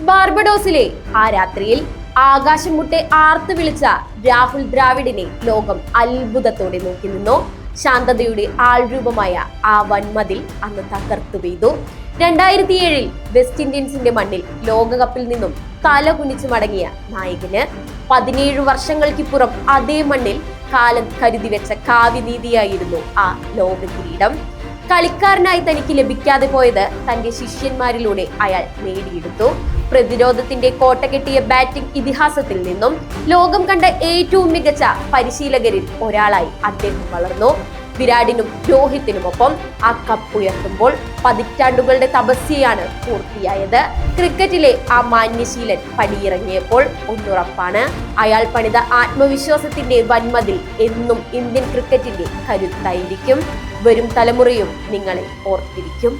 ബാർബഡോസിലെ ആ രാത്രിയിൽ ആകാശം മുട്ടെ ആർത്തു വിളിച്ച രാഹുൽ ദ്രാവിഡിനെ ലോകം അത്ഭുതത്തോടെ നോക്കി നിന്നു. ശാന്തതയുടെ ആൾരൂപമായ ആ വൻമതിൽ അന്ന് തകർത്തു പെയ്തു. 2007 വെസ്റ്റ് ഇൻഡീസിന്റെ മണ്ണിൽ ലോകകപ്പിൽ നിന്നും തല കുനിച്ചു മടങ്ങിയ നായകന് 17 വർഷങ്ങൾക്കിപ്പുറം അതേ മണ്ണിൽ കാലം കരുതി വെച്ച കാവ്യനീതിയായിരുന്നു ആ ലോക കിരീടം. കളിക്കാരനായി തനിക്ക് ലഭിക്കാതെ പോയത് തന്റെ ശിഷ്യന്മാരിലൂടെ അയാൾ നേടിയെടുത്തു. പ്രതിരോധത്തിന്റെ കോട്ട കെട്ടിയ ബാറ്റിംഗ് ഇതിഹാസത്തിൽ നിന്നും ലോകം കണ്ട ഏറ്റവും മികച്ച പരിശീലകരിൽ ഒരാളായി അദ്ദേഹം വളർന്നു. വിരാടിനും രോഹിത്തിനുമൊപ്പം ആ കപ്പ് ഉയർത്തുമ്പോൾ പതിറ്റാണ്ടുകളുടെ തപസ്യയാണ് പൂർത്തിയായത്. ക്രിക്കറ്റിലെ ആ മാന്യശീലൻ പടിയിറങ്ങിയപ്പോൾ ഒന്നുറപ്പാണ്, അയാൾ പണിത ആത്മവിശ്വാസത്തിന്റെ വൻമതിൽ എന്നും ഇന്ത്യൻ ക്രിക്കറ്റിന്റെ കരുത്തായിരിക്കും. വരും തലമുറയും നിങ്ങളെ ഓർത്തിരിക്കും.